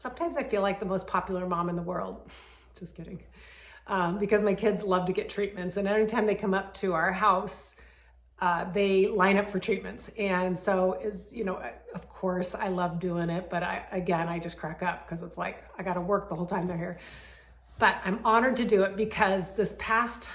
sometimes I feel like the most popular mom in the world. Just kidding. Because my kids love to get treatments, and anytime they come up to our house, they line up for treatments. And so of course I love doing it, but I just crack up because it's like, I got to work the whole time they're here. But I'm honored to do it because this past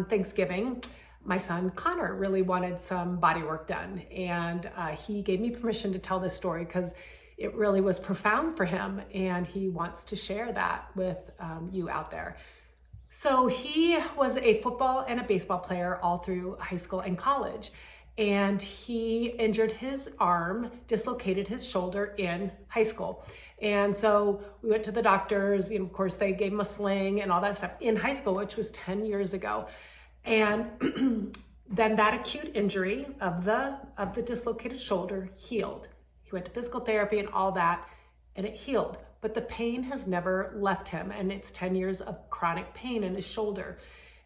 Thanksgiving, my son Connor really wanted some body work done. And he gave me permission to tell this story because it really was profound for him. And he wants to share that with you out there. So he was a football and a baseball player all through high school and college. And he injured his arm, dislocated his shoulder in high school. And so we went to the doctors, of course they gave him a sling and all that stuff in high school, which was 10 years ago. And then that acute injury of the dislocated shoulder healed. He went to physical therapy and all that, and it healed. But the pain has never left him, and it's 10 years of chronic pain in his shoulder.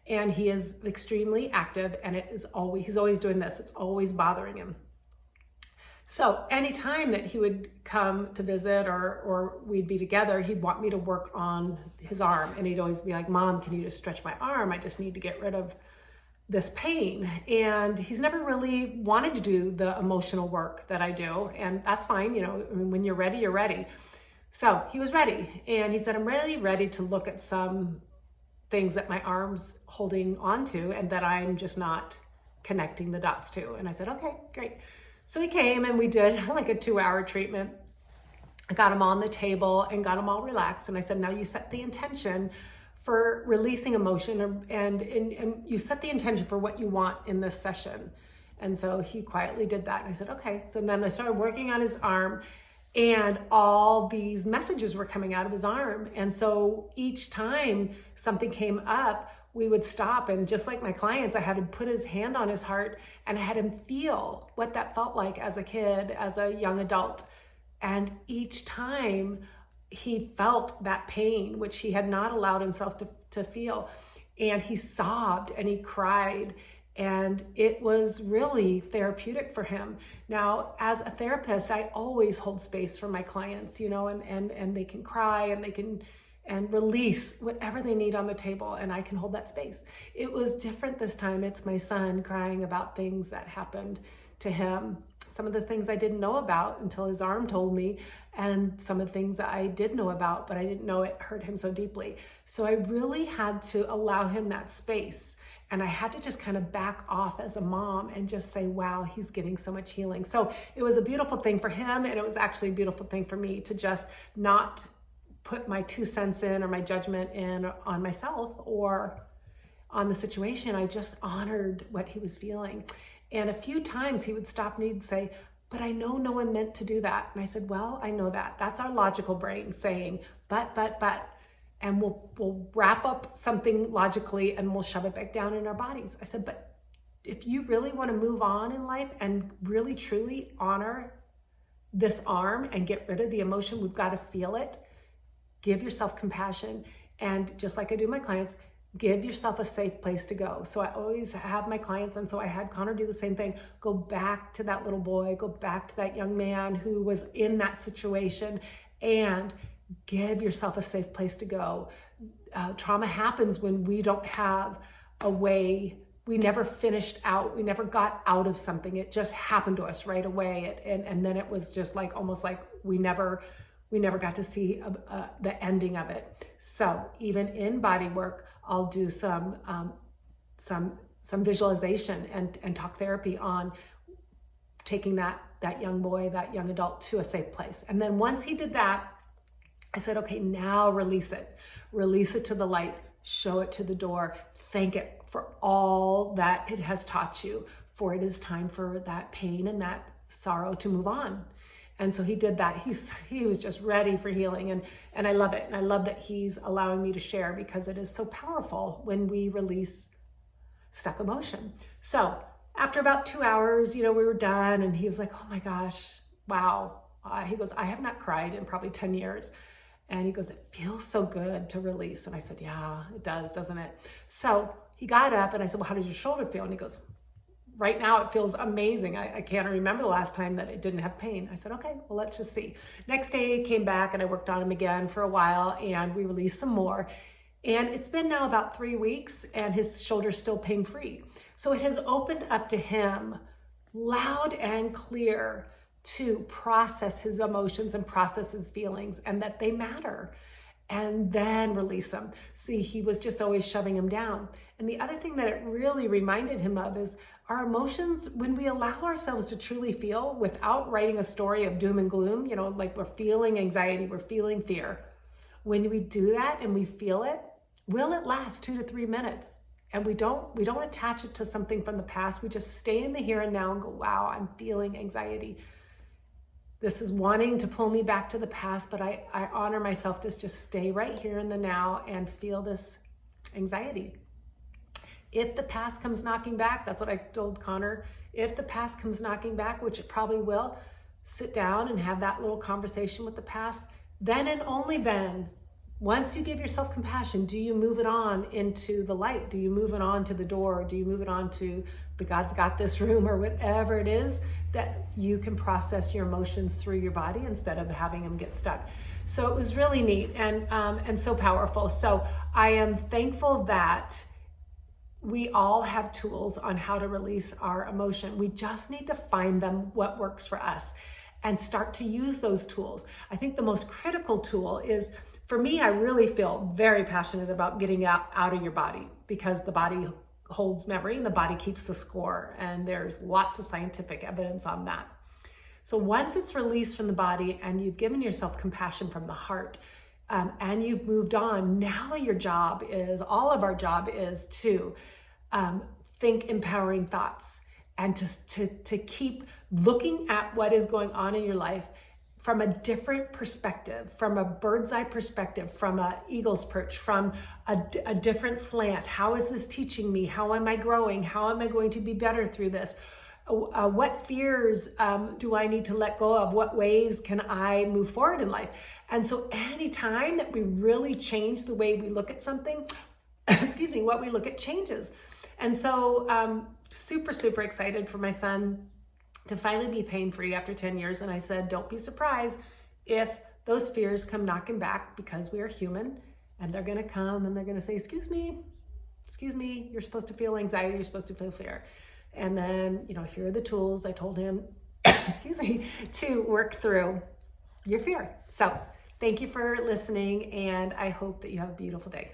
And he is extremely active, and he's always doing this. It's always bothering him. So anytime that he would come to visit or we'd be together, he'd want me to work on his arm. And he'd always be like, Mom, can you just stretch my arm? I just need to get rid of this pain. And he's never really wanted to do the emotional work that I do. And that's fine. When you're ready, you're ready. So he was ready. And he said, I'm really ready to look at some things that my arm's holding on to and that I'm just not connecting the dots to. And I said, okay, great. So he came and we did like a 2-hour treatment. I got him on the table and got him all relaxed. And I said, now you set the intention for releasing emotion and you set the intention for what you want in this session. And so he quietly did that. And I said, okay. So then I started working on his arm, and all these messages were coming out of his arm. And so each time something came up, we would stop. And just like my clients, I had to put his hand on his heart and I had him feel what that felt like as a kid, as a young adult. And each time he felt that pain, which he had not allowed himself to feel. And he sobbed and he cried. And it was really therapeutic for him. Now, as a therapist, I always hold space for my clients, and they can cry and they can release whatever they need on the table, and I can hold that space. It was different this time. It's my son crying about things that happened to him. Some of the things I didn't know about until his arm told me, and some of the things that I did know about, but I didn't know it hurt him so deeply. So I really had to allow him that space. And I had to just kind of back off as a mom and just say, wow, he's getting so much healing. So it was a beautiful thing for him. And it was actually a beautiful thing for me to just not put my 2 cents in or my judgment in on myself or on the situation. I just honored what he was feeling. And a few times he would stop and he'd say, but I know no one meant to do that. And I said, well, I know that. That's our logical brain saying, but. And we'll wrap up something logically and we'll shove it back down in our bodies. I said, but if you really want to move on in life and really truly honor this arm and get rid of the emotion, we've got to feel it. Give yourself compassion. And just like I do my clients, give yourself a safe place to go. So I always have my clients, and so I had Connor do the same thing. Go back to that little boy, go back to that young man who was in that situation, and give yourself a safe place to go. Trauma happens when we don't have a way. We never finished out. We never got out of something. It just happened to us right away. And then it was just like, almost like we never got to see the ending of it. So even in body work, I'll do some visualization and talk therapy on taking that young boy, that young adult to a safe place. And then once he did that, I said, okay, now release it. Release it to the light, show it to the door, thank it for all that it has taught you, for it is time for that pain and that sorrow to move on. And so he did that. He was just ready for healing. And I love it. And I love that he's allowing me to share, because it is so powerful when we release stuck emotion. So after about 2 hours, we were done, and he was like, oh my gosh, wow. He goes, I have not cried in probably 10 years. And he goes, it feels so good to release. And I said, yeah, it does, doesn't it? So he got up and I said, well, how does your shoulder feel? And he goes, right now it feels amazing. I can't remember the last time that it didn't have pain. I said, okay, well, let's just see. Next day came back and I worked on him again for a while and we released some more. And it's been now about 3 weeks and his shoulder's still pain-free. So it has opened up to him loud and clear to process his emotions and process his feelings and that they matter, and then release them. See, he was just always shoving them down. And the other thing that it really reminded him of is our emotions, when we allow ourselves to truly feel without writing a story of doom and gloom, you know, like we're feeling anxiety, we're feeling fear. When we do that and we feel it, will it last 2 to 3 minutes? And we don't attach it to something from the past. We just stay in the here and now and go, wow, I'm feeling anxiety. This is wanting to pull me back to the past, but I honor myself to just stay right here in the now and feel this anxiety. If the past comes knocking back, that's what I told Connor, if the past comes knocking back, which it probably will, sit down and have that little conversation with the past. Then and only then, once you give yourself compassion, do you move it on into the light? Do you move it on to the door? Do you move it on to the God's got this room or whatever it is that you can process your emotions through your body instead of having them get stuck? So it was really neat and so powerful. So I am thankful that we all have tools on how to release our emotion. We just need to find them, what works for us, and start to use those tools. I think the most critical tool is, for me, I really feel very passionate about getting out of your body, because the body holds memory and the body keeps the score. And there's lots of scientific evidence on that. So once it's released from the body and you've given yourself compassion from the heart, and you've moved on, now your job is, all of our job is to think empowering thoughts and to keep looking at what is going on in your life from a different perspective, from a bird's eye perspective, from an eagle's perch, from a different slant. How is this teaching me? How am I growing? How am I going to be better through this? What fears do I need to let go of? What ways can I move forward in life? And so anytime that we really change the way we look at something, what we look at changes. And so super, super excited for my son to finally be pain-free after 10 years. And I said, don't be surprised if those fears come knocking back, because we are human, and they're gonna come and they're gonna say, excuse me, you're supposed to feel anxiety, you're supposed to feel fear. And then, here are the tools I told him, to work through your fear. So thank you for listening, and I hope that you have a beautiful day.